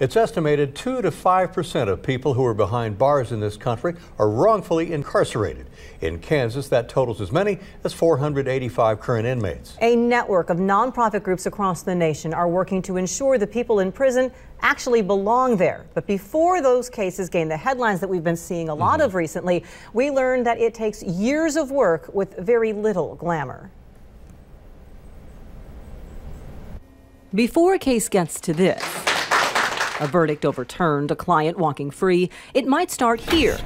It's estimated 2 to 5% of people who are behind bars in this country are wrongfully incarcerated. In Kansas, that totals as many as 485 current inmates. A network of nonprofit groups across the nation are working to ensure the people in prison actually belong there. But before those cases gain the headlines that we've been seeing a lot of recently, we learned that it takes years of work with very little glamour. Before a case gets to this, a verdict overturned, a client walking free, it might start here,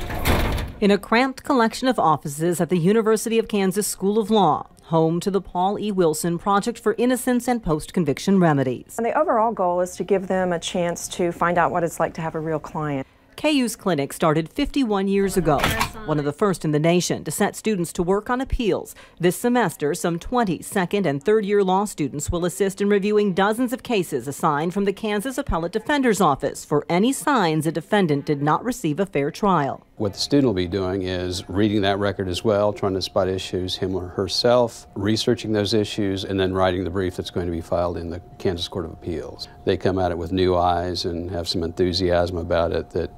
in a cramped collection of offices at the University of Kansas School of Law, home to the Paul E. Wilson Project for Innocence and Post-Conviction Remedies. And the overall goal is to give them a chance to find out what it's like to have a real client. KU's clinic started 51 years ago, one of the first in the nation to set students to work on appeals. This semester, some 20 second and third-year law students will assist in reviewing dozens of cases assigned from the Kansas Appellate Defender's Office for any signs a defendant did not receive a fair trial. What the student will be doing is reading that record as well, trying to spot issues, him or herself, researching those issues, and then writing the brief that's going to be filed in the Kansas Court of Appeals. They come at it with new eyes and have some enthusiasm about it that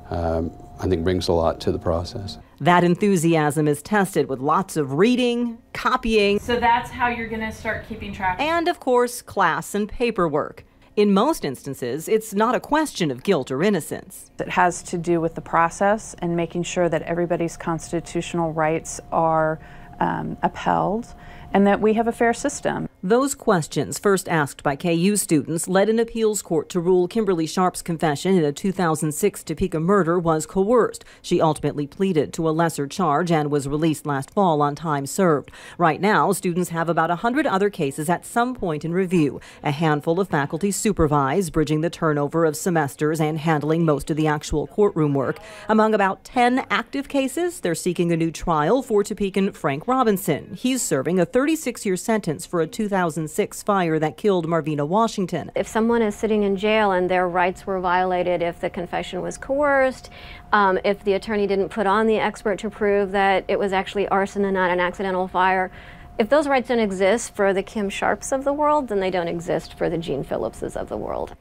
I think brings a lot to the process. That enthusiasm is tested with lots of reading, copying. So that's how you're going to start keeping track. And of course, class and paperwork. In most instances, it's not a question of guilt or innocence. It has to do with the process and making sure that everybody's constitutional rights are upheld and that we have a fair system. Those questions, first asked by KU students, led an appeals court to rule Kimberly Sharp's confession in a 2006 Topeka murder was coerced. She ultimately pleaded to a lesser charge and was released last fall on time served. Right now, students have about 100 other cases at some point in review. A handful of faculty supervise, bridging the turnover of semesters and handling most of the actual courtroom work. Among about 10 active cases, they're seeking a new trial for Topekan Frank Robinson. He's serving a 36-year sentence for a 2006 fire that killed Marvina Washington. If someone is sitting in jail and their rights were violated, if the confession was coerced, if the attorney didn't put on the expert to prove that it was actually arson and not an accidental fire, if those rights don't exist for the Kim Sharps of the world, then they don't exist for the Gene Phillipses of the world.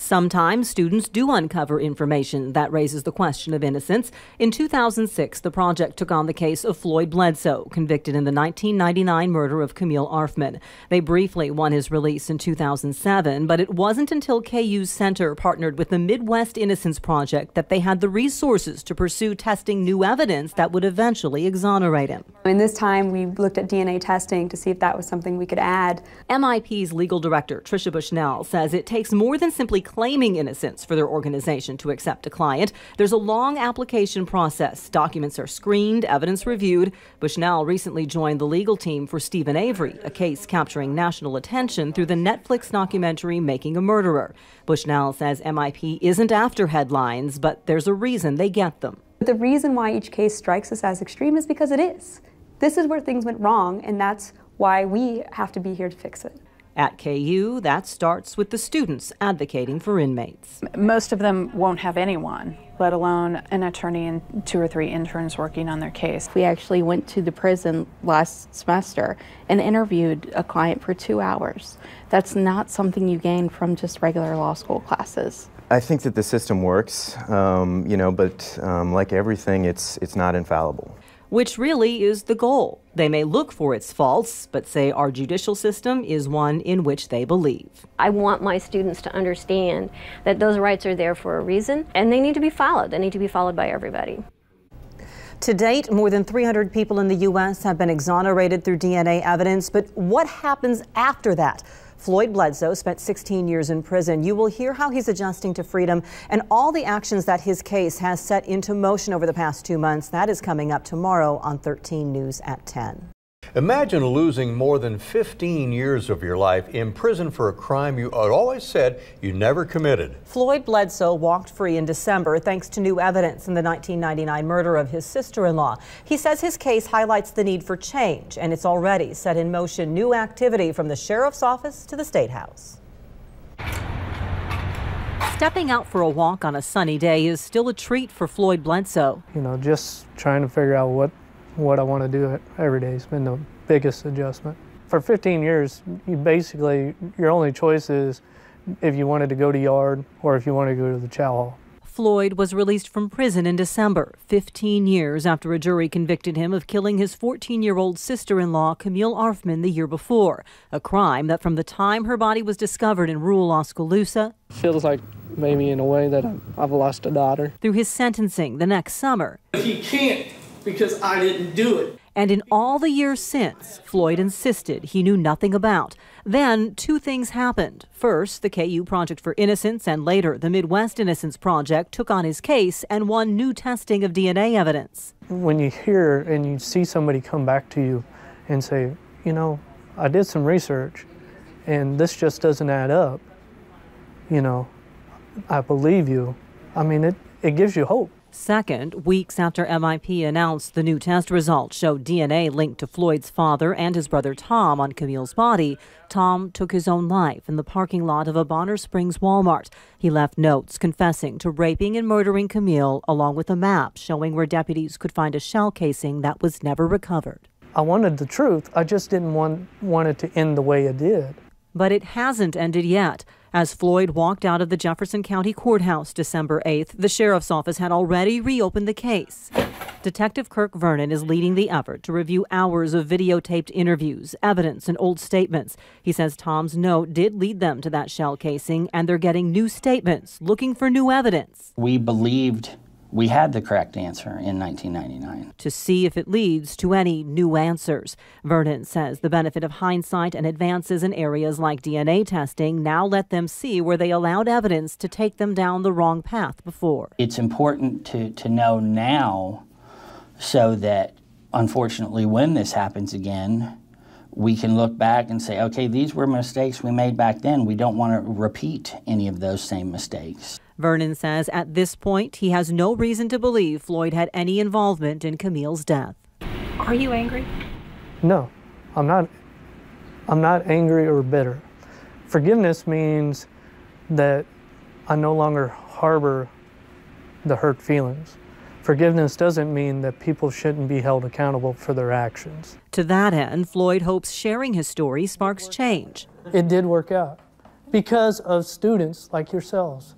Sometimes students do uncover information that raises the question of innocence. In 2006, the project took on the case of Floyd Bledsoe, convicted in the 1999 murder of Camille Arfman. They briefly won his release in 2007, but it wasn't until KU's center partnered with the Midwest Innocence Project that they had the resources to pursue testing new evidence that would eventually exonerate him. In this time, we looked at DNA testing to see if that was something we could add. MIP's legal director, Tricia Bushnell, says it takes more than simply claiming innocence for their organization to accept a client. There's a long application process. Documents are screened, evidence reviewed. Bushnell recently joined the legal team for Stephen Avery, a case capturing national attention through the Netflix documentary Making a Murderer. Bushnell says MIP isn't after headlines, but there's a reason they get them. The reason why each case strikes us as extreme is because it is. This is where things went wrong, and that's why we have to be here to fix it. At KU, that starts with the students advocating for inmates. Most of them won't have anyone, let alone an attorney and 2 or 3 interns working on their case. We actually went to the prison last semester and interviewed a client for 2 hours. That's not something you gain from just regular law school classes. I think that the system works, but like everything, it's not infallible. Which really is the goal. They may look for its faults, but say our judicial system is one in which they believe. I want my students to understand that those rights are there for a reason, and they need to be followed. They need to be followed by everybody. To date, more than 300 people in the U.S. have been exonerated through DNA evidence, but what happens after that? Floyd Bledsoe spent 16 years in prison. You will hear how he's adjusting to freedom and all the actions that his case has set into motion over the past 2 months. That is coming up tomorrow on 13 News at 10. Imagine losing more than 15 years of your life in prison for a crime you had always said you never committed. Floyd Bledsoe walked free in December thanks to new evidence in the 1999 murder of his sister-in-law. He says his case highlights the need for change, and it's already set in motion new activity from the sheriff's office to the State House. Stepping out for a walk on a sunny day is still a treat for Floyd Bledsoe. Just trying to figure out what I want to do every day has been the biggest adjustment. For 15 years, your only choice is if you wanted to go to yard or if you wanted to go to the chow hall. Floyd was released from prison in December, 15 years after a jury convicted him of killing his 14-year-old sister-in-law, Camille Arfman, the year before, a crime that from the time her body was discovered in rural Oskaloosa, Feels like maybe in a way that I've lost a daughter. through his sentencing the next summer. He can't because I didn't do it. And in all the years since, Floyd insisted he knew nothing about. Then two things happened. First, the KU Project for Innocence and later the Midwest Innocence Project took on his case and won new testing of DNA evidence. When you hear and you see somebody come back to you and say, you know, I did some research and this just doesn't add up, you know, I believe you. I mean, it gives you hope. Second, weeks after MIP announced the new test results showed DNA linked to Floyd's father and his brother Tom on Camille's body, Tom took his own life in the parking lot of a Bonner Springs Walmart. He left notes confessing to raping and murdering Camille, along with a map showing where deputies could find a shell casing that was never recovered. I wanted the truth. I just didn't want it to end the way it did. But it hasn't ended yet. As Floyd walked out of the Jefferson County Courthouse December 8th, the sheriff's office had already reopened the case. Detective Kirk Vernon is leading the effort to review hours of videotaped interviews, evidence, and old statements. He says Tom's note did lead them to that shell casing, and they're getting new statements, looking for new evidence. We believed we had the correct answer in 1999. To see if it leads to any new answers. Vernon says the benefit of hindsight and advances in areas like DNA testing now let them see where they allowed evidence to take them down the wrong path before. It's important to know now so that, unfortunately, when this happens again, we can look back and say, okay, these were mistakes we made back then. We don't want to repeat any of those same mistakes. Vernon says at this point, he has no reason to believe Floyd had any involvement in Camille's death. Are you angry? No, I'm not angry or bitter. Forgiveness means that I no longer harbor the hurt feelings. Forgiveness doesn't mean that people shouldn't be held accountable for their actions. To that end, Floyd hopes sharing his story sparks change. It did work out because of students like yourselves.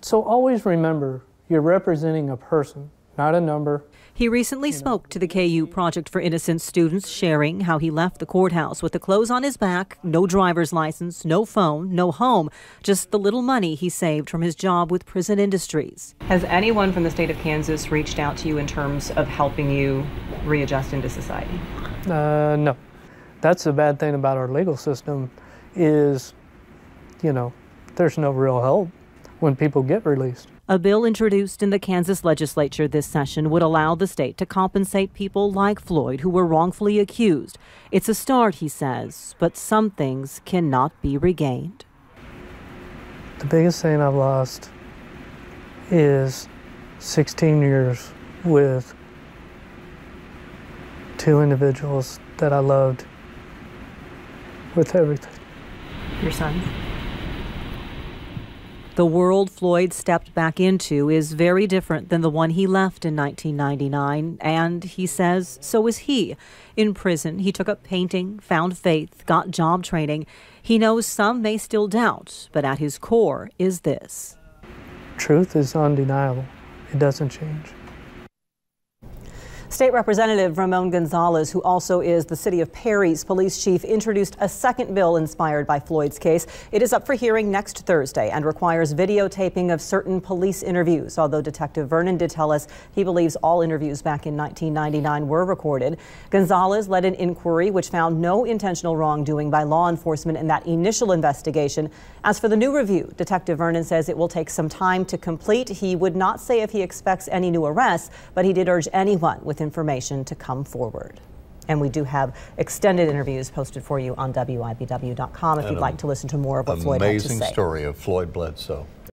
So always remember, you're representing a person, not a number. He recently spoke to the KU Project for Innocence students, sharing how he left the courthouse with the clothes on his back, no driver's license, no phone, no home, just the little money he saved from his job with Prison Industries. Has anyone from the state of Kansas reached out to you in terms of helping you readjust into society? No. That's the bad thing about our legal system is, you know, there's no real help when people get released. A bill introduced in the Kansas legislature this session would allow the state to compensate people like Floyd who were wrongfully accused. It's a start, he says, but some things cannot be regained. The biggest thing I've lost is 16 years with two individuals that I loved with everything. Your sons? The world Floyd stepped back into is very different than the one he left in 1999, and he says so is he. In prison, he took up painting, found faith, got job training. He knows some may still doubt, but at his core is this. Truth is undeniable. It doesn't change. State Representative Ramon Gonzalez, who also is the city of Perry's police chief, introduced a second bill inspired by Floyd's case. It is up for hearing next Thursday and requires videotaping of certain police interviews, although Detective Vernon did tell us he believes all interviews back in 1999 were recorded. Gonzalez led an inquiry which found no intentional wrongdoing by law enforcement in that initial investigation. As for the new review, Detective Vernon says it will take some time to complete. He would not say if he expects any new arrests, but he did urge anyone with information to come forward. And we do have extended interviews posted for you on WIBW.com if you'd like to listen to more of what Floyd had to say. Amazing story of Floyd Bledsoe.